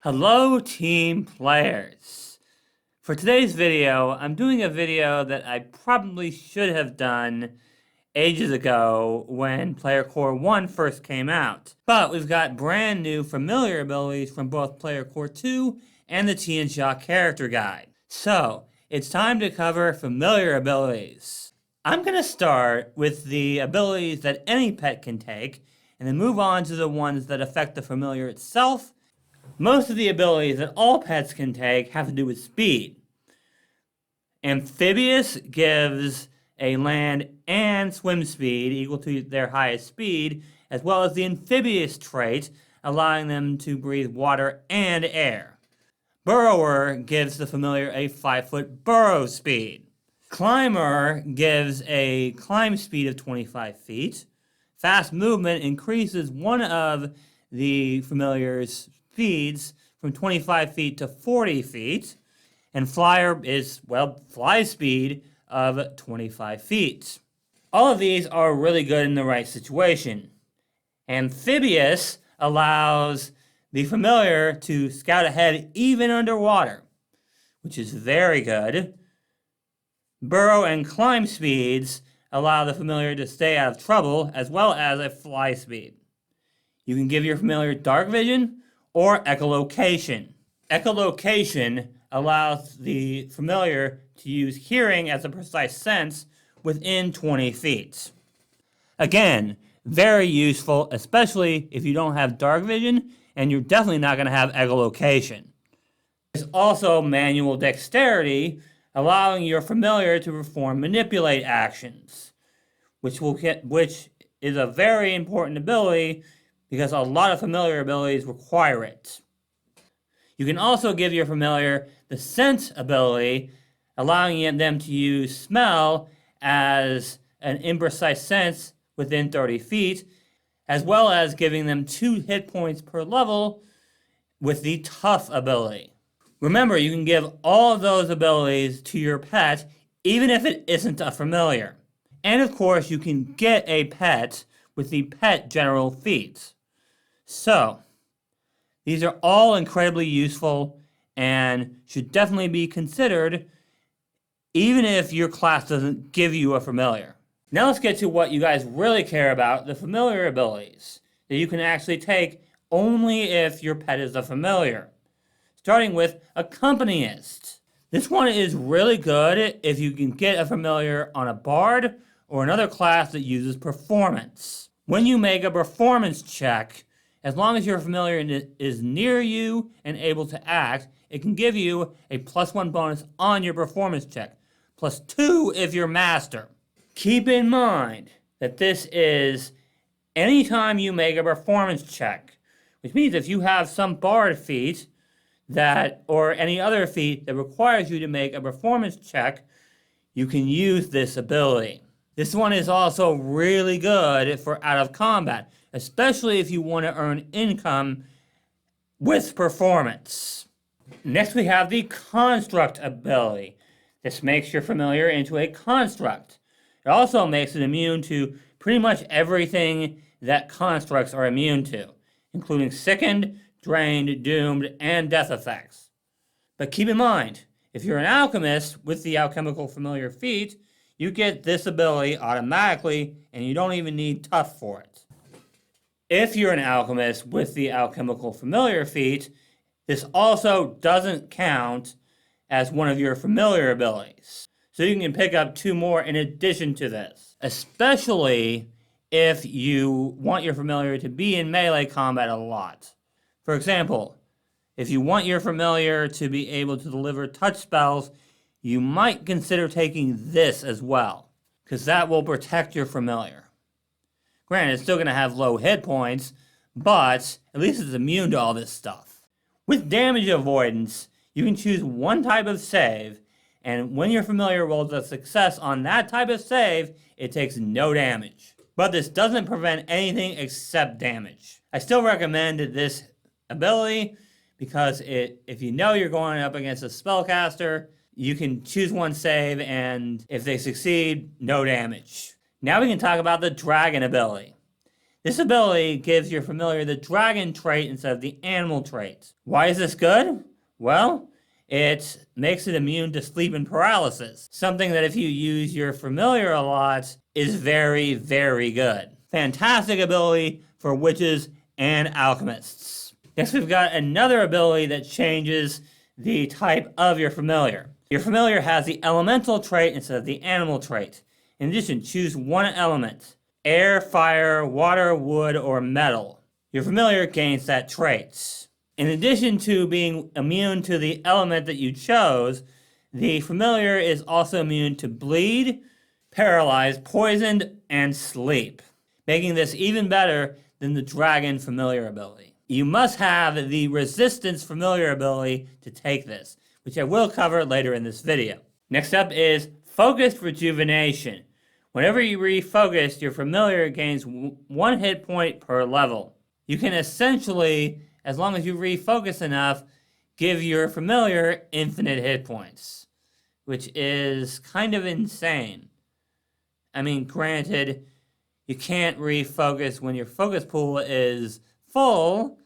Hello team players! For today's video, I'm doing a video that I probably should have done ages ago when Player Core 1 first came out. But we've got brand new familiar abilities from both Player Core 2 and the Tian character guide. So, it's time to cover familiar abilities. I'm going to start with the abilities that any pet can take, and then move on to the ones that affect the familiar itself. Most of the abilities that all pets can take have to do with speed. Amphibious gives a land and swim speed equal to their highest speed, as well as the amphibious trait, allowing them to breathe water and air. Burrower gives the familiar a 5-foot burrow speed. Climber gives a climb speed of 25 feet. Fast movement increases one of the familiar's speeds from 25 feet to 40 feet, and flyer is, fly speed of 25 feet. All of these are really good in the right situation. Amphibious allows the familiar to scout ahead even underwater, which is very good. Burrow and climb speeds allow the familiar to stay out of trouble, as well as a fly speed. You can give your familiar dark vision or echolocation. Echolocation allows the familiar to use hearing as a precise sense within 20 feet. Again, very useful, especially if you don't have dark vision, and you're definitely not going to have echolocation. There's also manual dexterity, allowing your familiar to perform manipulate actions, which is a very important ability because a lot of familiar abilities require it. You can also give your familiar the sense ability, allowing them to use smell as an imprecise sense within 30 feet, as well as giving them 2 hit points per level with the tough ability. Remember, you can give all of those abilities to your pet, even if it isn't a familiar. And of course, you can get a pet with the pet general feats. So, these are all incredibly useful and should definitely be considered, even if your class doesn't give you a familiar. Now let's get to what you guys really care about, the familiar abilities that you can actually take only if your pet is a familiar. Starting with Accompanist. This one is really good if you can get a familiar on a bard or another class that uses performance. When you make a performance check, as long as your familiar is near you and able to act, it can give you a +1 bonus on your performance check, +2 if you're master. Keep in mind that this is anytime you make a performance check, which means if you have some bard feat or any other feat that requires you to make a performance check, you can use this ability. This one is also really good for out of combat, especially if you want to earn income with performance. Next we have the Construct ability. This makes your familiar into a construct. It also makes it immune to pretty much everything that constructs are immune to, including sickened, drained, doomed, and death effects. But keep in mind, if you're an alchemist with the alchemical familiar feat, you get this ability automatically, and you don't even need tough for it. If you're an alchemist with the alchemical familiar feat, this also doesn't count as one of your familiar abilities. So you can pick up 2 more in addition to this, especially if you want your familiar to be in melee combat a lot. For example, if you want your familiar to be able to deliver touch spells, you might consider taking this as well, because that will protect your familiar. Granted, it's still going to have low hit points, but at least it's immune to all this stuff. With damage avoidance, you can choose one type of save, and when your familiar rolls a success on that type of save, it takes no damage. But this doesn't prevent anything except damage. I still recommend this ability because if you know you're going up against a spellcaster, you can choose one save, and if they succeed, no damage. Now we can talk about the Dragon ability. This ability gives your familiar the dragon trait instead of the animal trait. Why is this good? Well, it makes it immune to sleep and paralysis, something that if you use your familiar a lot is very, very good. Fantastic ability for witches and alchemists. Next, we've got another ability that changes the type of your familiar. Your familiar has the elemental trait instead of the animal trait. In addition, choose one element: air, fire, water, wood, or metal. Your familiar gains that trait. In addition to being immune to the element that you chose, the familiar is also immune to bleed, paralyzed, poisoned, and sleep, making this even better than the dragon familiar ability. You must have the resistance familiar ability to take this, which I will cover later in this video. Next up is focused rejuvenation. Whenever you refocus, your familiar gains 1 hit point per level. You can essentially, as long as you refocus enough, give your familiar infinite hit points, which is kind of insane. I mean, granted, you can't refocus when your focus pool is full,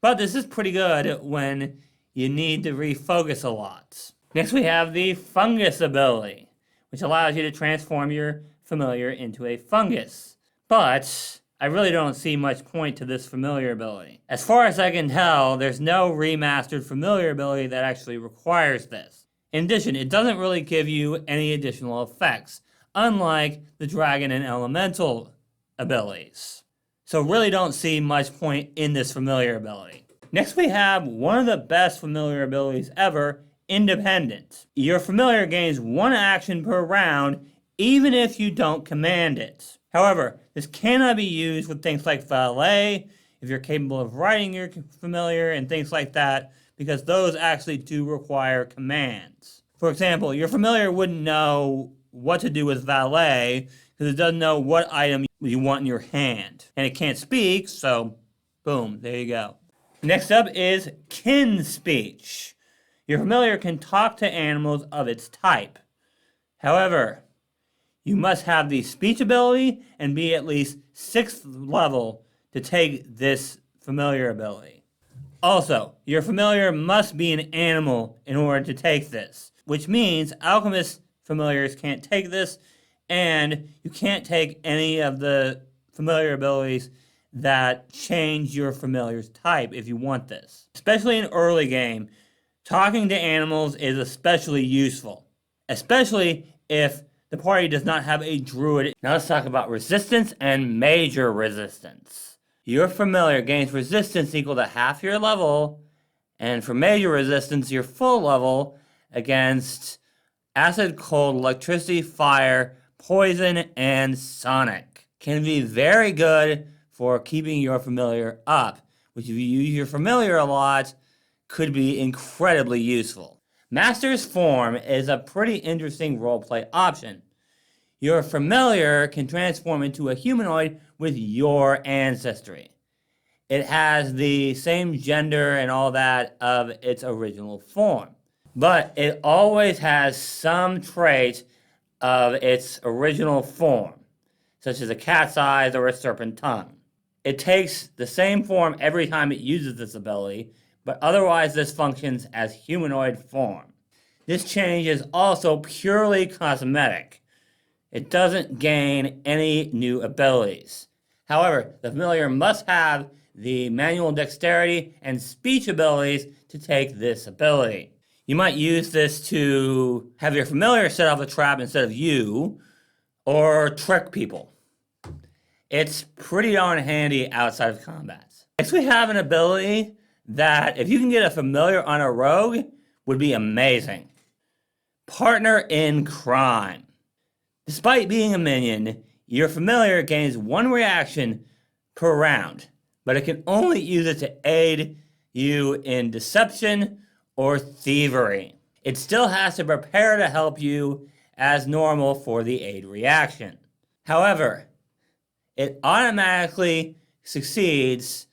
but this is pretty good when you need to refocus a lot. Next, we have the fungus ability, which allows you to transform your familiar into a fungus. But I really don't see much point to this familiar ability. As far as I can tell, there's no remastered familiar ability that actually requires this. In addition, it doesn't really give you any additional effects, unlike the dragon and elemental abilities. So really don't see much point in this familiar ability. Next we have one of the best familiar abilities ever, independent. Your familiar gains 1 action per round, even if you don't command it. However, this cannot be used with things like valet, if you're capable of riding your familiar and things like that, because those actually do require commands. For example, your familiar wouldn't know what to do with valet, because it doesn't know what item you want in your hand. And it can't speak, so boom, there you go. Next up is kin speech. Your familiar can talk to animals of its type. However, you must have the speech ability and be at least 6th level to take this familiar ability. Also, your familiar must be an animal in order to take this, which means alchemist familiars can't take this, and you can't take any of the familiar abilities that change your familiar's type if you want this. Especially in early game, talking to animals is especially useful, especially if the party does not have a druid. Now let's talk about resistance and major resistance. Your familiar gains resistance equal to half your level, and for major resistance, your full level against acid, cold, electricity, fire, poison, and sonic. Can be very good for keeping your familiar up, which if you use your familiar a lot, could be incredibly useful. Master's Form is a pretty interesting roleplay option. Your familiar can transform into a humanoid with your ancestry. It has the same gender and all that of its original form, but it always has some trait of its original form, such as a cat's eyes or a serpent tongue. It takes the same form every time it uses this ability, but otherwise this functions as humanoid form. This change is also purely cosmetic. It doesn't gain any new abilities. However, the familiar must have the manual dexterity and speech abilities to take this ability. You might use this to have your familiar set off a trap instead of you, or trick people. It's pretty darn handy outside of combat. Next we have an ability that, if you can get a familiar on a rogue, would be amazing. Partner in crime. Despite being a minion, your familiar gains 1 reaction per round, but it can only use it to aid you in deception or thievery. It still has to prepare to help you as normal for the aid reaction. However, it automatically succeeds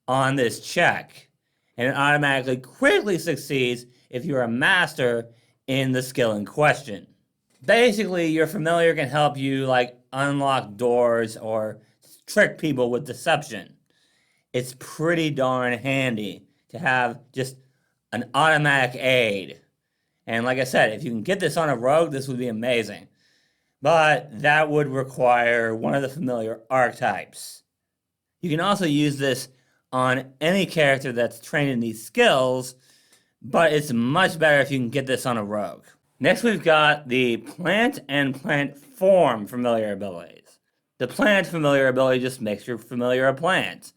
on this check, and it automatically critically succeeds if you're a master in the skill in question. Basically, your familiar can help you like unlock doors or trick people with deception. It's pretty darn handy to have just an automatic aid. And like I said, if you can get this on a rogue, this would be amazing. But that would require one of the familiar archetypes. You can also use this on any character that's trained in these skills, but it's much better if you can get this on a rogue. Next, we've got the plant and plant form familiar abilities. The plant familiar ability just makes your familiar a plant.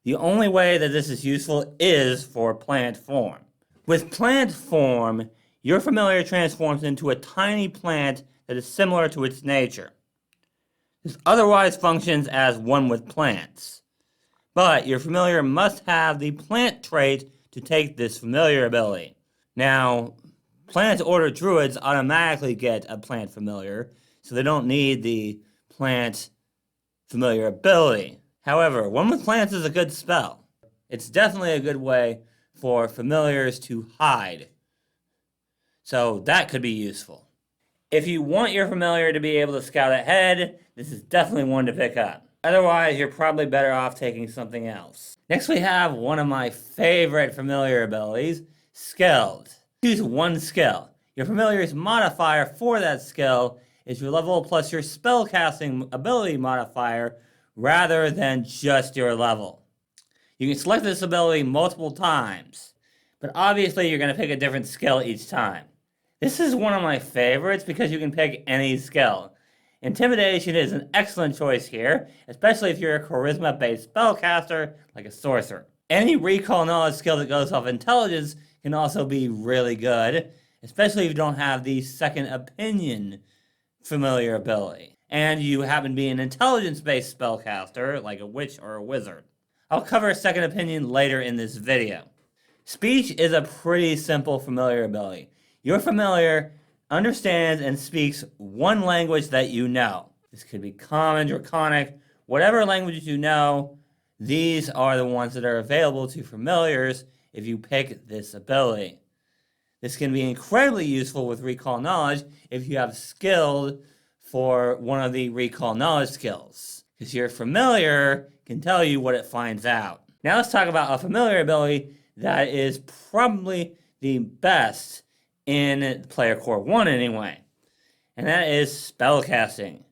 The only way that this is useful is for plant form. With plant form, your familiar transforms into a tiny plant that is similar to its nature. This otherwise functions as one with plants. But your familiar must have the plant trait to take this familiar ability. Now, plant order druids automatically get a plant familiar, so they don't need the plant familiar ability. However, one with plants is a good spell. It's definitely a good way for familiars to hide. So that could be useful. If you want your familiar to be able to scout ahead, this is definitely one to pick up. Otherwise, you're probably better off taking something else. Next, we have one of my favorite familiar abilities, Skilled. Choose one skill. Your familiar's modifier for that skill is your level plus your spellcasting ability modifier rather than just your level. You can select this ability multiple times, but obviously you're going to pick a different skill each time. This is one of my favorites because you can pick any skill. Intimidation is an excellent choice here, especially if you're a charisma-based spellcaster like a sorcerer. Any recall knowledge skill that goes off intelligence can also be really good, especially if you don't have the second opinion familiar ability, and you happen to be an intelligence-based spellcaster like a witch or a wizard. I'll cover second opinion later in this video. Speech is a pretty simple familiar ability. Your familiar understands and speaks one language that you know. This could be common, draconic, whatever language you know, these are the ones that are available to familiars if you pick this ability. This can be incredibly useful with recall knowledge if you have skilled for one of the recall knowledge skills, because your familiar can tell you what it finds out. Now let's talk about a familiar ability that is probably the best in Player Core 1 anyway, and that is spellcasting.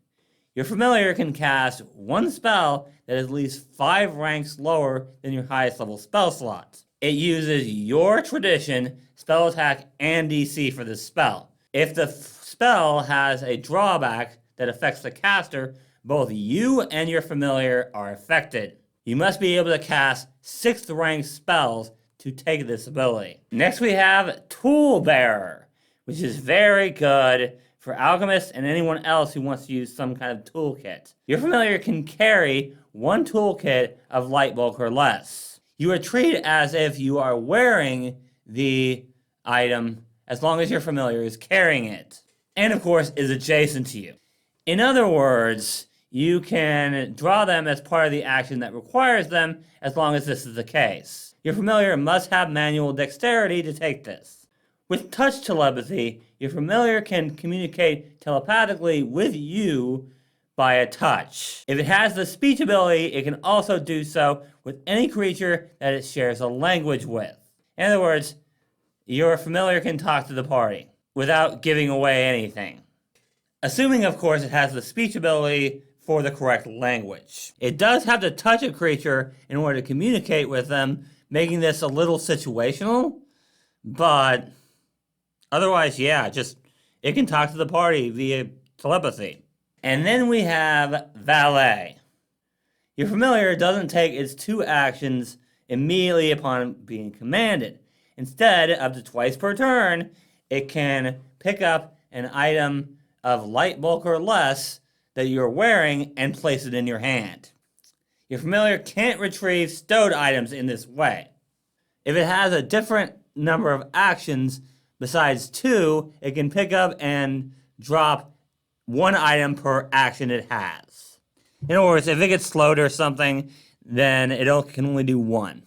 Your familiar can cast one spell that is at least 5 ranks lower than your highest level spell slots. It uses your tradition, spell attack, and DC for this spell. If the spell has a drawback that affects the caster, both you and your familiar are affected. You must be able to cast 6th rank spells to take this ability. Next we have Tool Bearer, which is very good for alchemists and anyone else who wants to use some kind of toolkit. Your familiar can carry one toolkit of light bulk or less. You are treated as if you are wearing the item as long as your familiar is carrying it, and of course is adjacent to you. In other words, you can draw them as part of the action that requires them as long as this is the case. Your familiar must have manual dexterity to take this. With touch telepathy, your familiar can communicate telepathically with you by a touch. If it has the speech ability, it can also do so with any creature that it shares a language with. In other words, your familiar can talk to the party without giving away anything. Assuming, of course, it has the speech ability for the correct language. It does have to touch a creature in order to communicate with them, making this a little situational, but otherwise, yeah, just it can talk to the party via telepathy. And then we have Valet. Your familiar doesn't take its 2 actions immediately upon being commanded. Instead, up to twice per turn, it can pick up an item of light bulk or less that you're wearing and place it in your hand. Your familiar can't retrieve stowed items in this way. If it has a different number of actions besides 2, it can pick up and drop 1 item per action it has. In other words, if it gets slowed or something, then it can only do 1.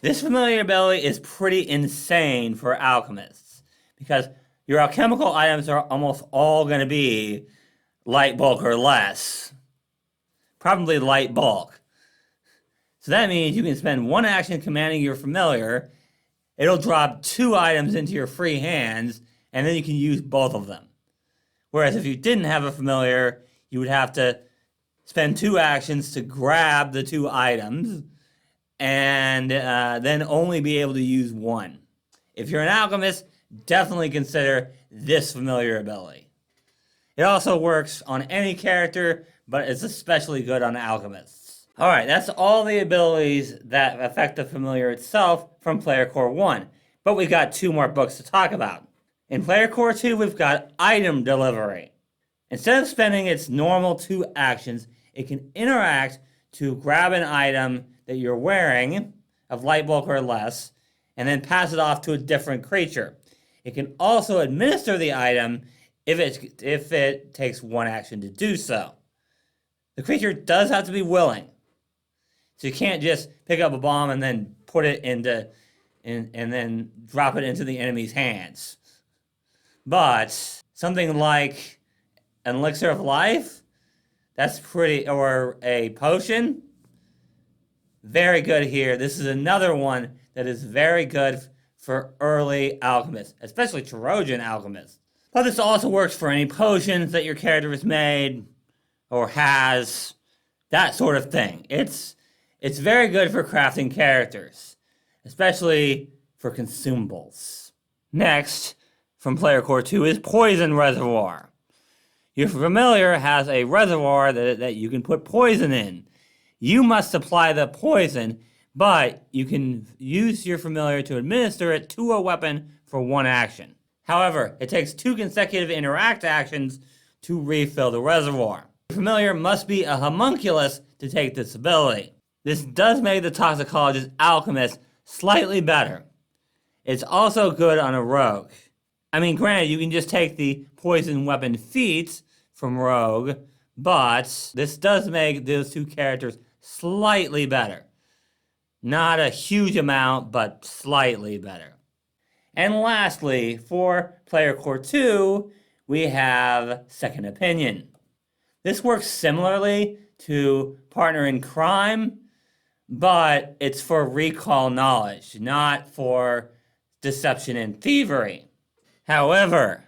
This familiar ability is pretty insane for alchemists, because your alchemical items are almost all going to be light bulk or less. probably light bulk. So that means you can spend 1 action commanding your familiar. It'll drop 2 items into your free hands, and then you can use both of them. Whereas if you didn't have a familiar, you would have to spend 2 actions to grab the 2 items, and then only be able to use 1. If you're an alchemist, definitely consider this familiar ability. It also works on any character, but it's especially good on alchemists. Alright, that's all the abilities that affect the familiar itself from Player Core 1. But we've got 2 more books to talk about. In Player Core 2, we've got Item Delivery. Instead of spending its normal 2 actions, it can interact to grab an item that you're wearing, of light bulk or less, and then pass it off to a different creature. It can also administer the item if it takes 1 action to do so. The creature does have to be willing. So you can't just pick up a bomb and then put it into, and then drop it into the enemy's hands. But something like an elixir of life, that's pretty, or a potion, very good here. This is another one that is very good for early alchemists, especially Trojan alchemists. But this also works for any potions that your character has made or has, that sort of thing. It's very good for crafting characters, especially for consumables. Next, from Player Core 2 is Poison Reservoir. Your familiar has a reservoir that you can put poison in. You must apply the poison, but you can use your familiar to administer it to a weapon for 1 action. However, it takes 2 consecutive interact actions to refill the reservoir. The familiar must be a homunculus to take this ability. This does make the toxicologist alchemist slightly better. It's also good on a rogue. I mean, granted, you can just take the poison weapon feats from rogue, but this does make those 2 characters slightly better. Not a huge amount, but slightly better. And lastly, for Player Core 2, we have Second Opinion. This works similarly to Partner in Crime, but it's for recall knowledge, not for deception and thievery. However,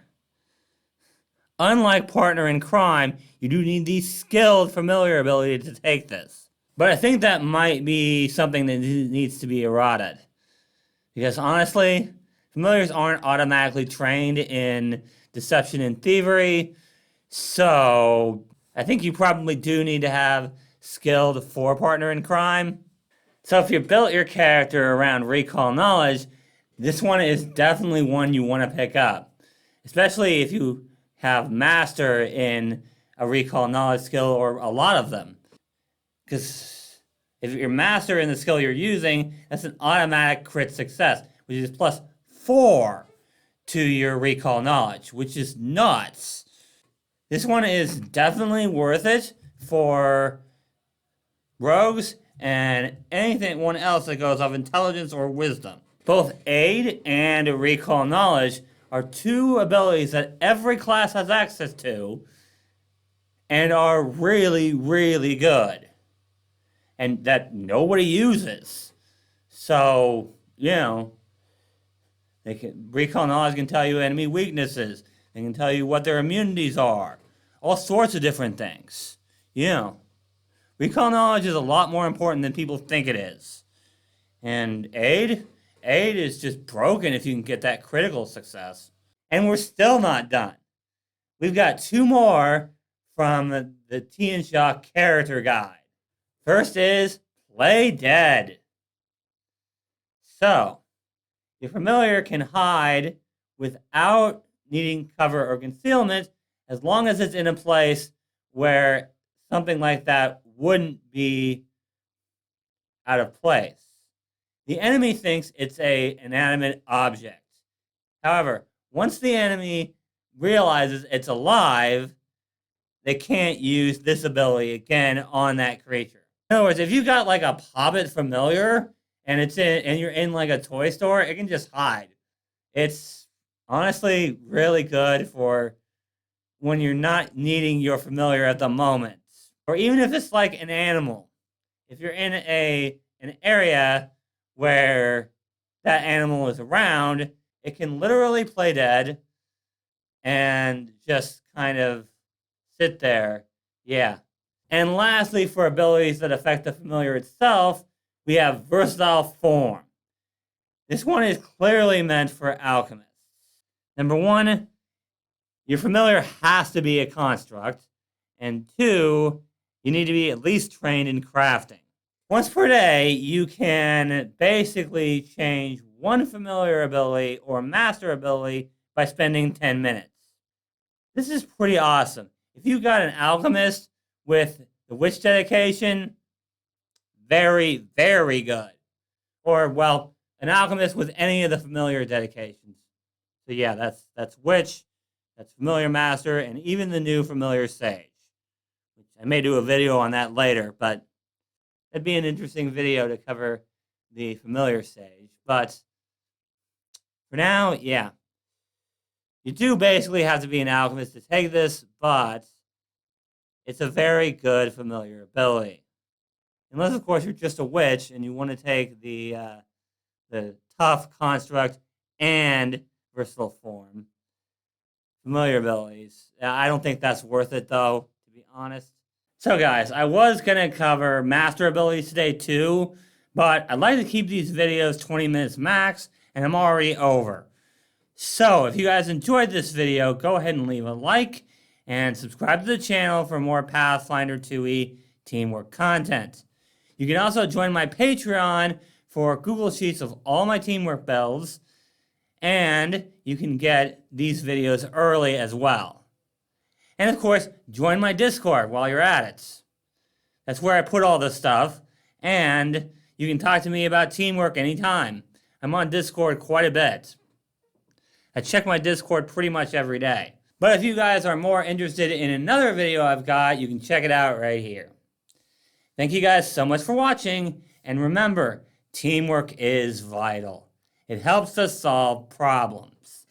unlike Partner in Crime, you do need the skilled familiar ability to take this. But I think that might be something that needs to be eroded. Because honestly, familiars aren't automatically trained in deception and thievery, so I think you probably do need to have skilled for Partner in Crime. So if you built your character around recall knowledge, this one is definitely one you want to pick up. Especially if you have master in a recall knowledge skill or a lot of them. Because if you're master in the skill you're using, that's an automatic crit success, which is +4 to your recall knowledge, which is nuts. This one is definitely worth it for rogues and anyone else that goes off intelligence or wisdom. Both aid and recall knowledge are 2 abilities that every class has access to and are really, really good. And that nobody uses. So, recall knowledge can tell you enemy weaknesses. They can tell you what their immunities are. All sorts of different things. Recall knowledge is a lot more important than people think it is. And aid is just broken if you can get that critical success. And we're still not done. We've got 2 more from the Tian character guide. First is Play Dead. So, your familiar can hide without needing cover or concealment as long as it's in a place where something like that wouldn't be out of place. The enemy thinks it's an inanimate object. However, once the enemy realizes it's alive, they can't use this ability again on that creature. In other words, if you got like a Hobbit familiar and you're in like a toy store, it can just hide. It's honestly really good for when you're not needing your familiar at the moment. Or even if it's like an animal. If you're in an area where that animal is around, it can literally play dead and just kind of sit there. Yeah. And lastly, for abilities that affect the familiar itself, we have Versatile Form. This one is clearly meant for alchemists. Number one, your familiar has to be a construct. And two, you need to be at least trained in crafting. Once per day, you can basically change one familiar ability or master ability by spending 10 minutes. This is pretty awesome. If you got an alchemist with the witch dedication, very, very good. Or, well, an alchemist with any of the familiar dedications. So yeah, that's witch, that's familiar master, and even the new familiar sage. Which I may do a video on that later, but that'd be an interesting video to cover the familiar sage. But for now, yeah. You do basically have to be an alchemist to take this, but it's a very good familiar ability. Unless, of course, you're just a witch and you want to take the tough construct and versatile form familiar abilities. I don't think that's worth it, though, to be honest. So, guys, I was going to cover master abilities today, too, but I'd like to keep these videos 20 minutes max, and I'm already over. So, if you guys enjoyed this video, go ahead and leave a like and subscribe to the channel for more Pathfinder 2e teamwork content. You can also join my Patreon for Google Sheets of all my teamwork builds, and you can get these videos early as well. And of course, join my Discord while you're at it. That's where I put all this stuff, and you can talk to me about teamwork anytime. I'm on Discord quite a bit. I check my Discord pretty much every day. But if you guys are more interested in another video I've got, you can check it out right here. Thank you guys so much for watching, and remember, teamwork is vital. It helps us solve problems.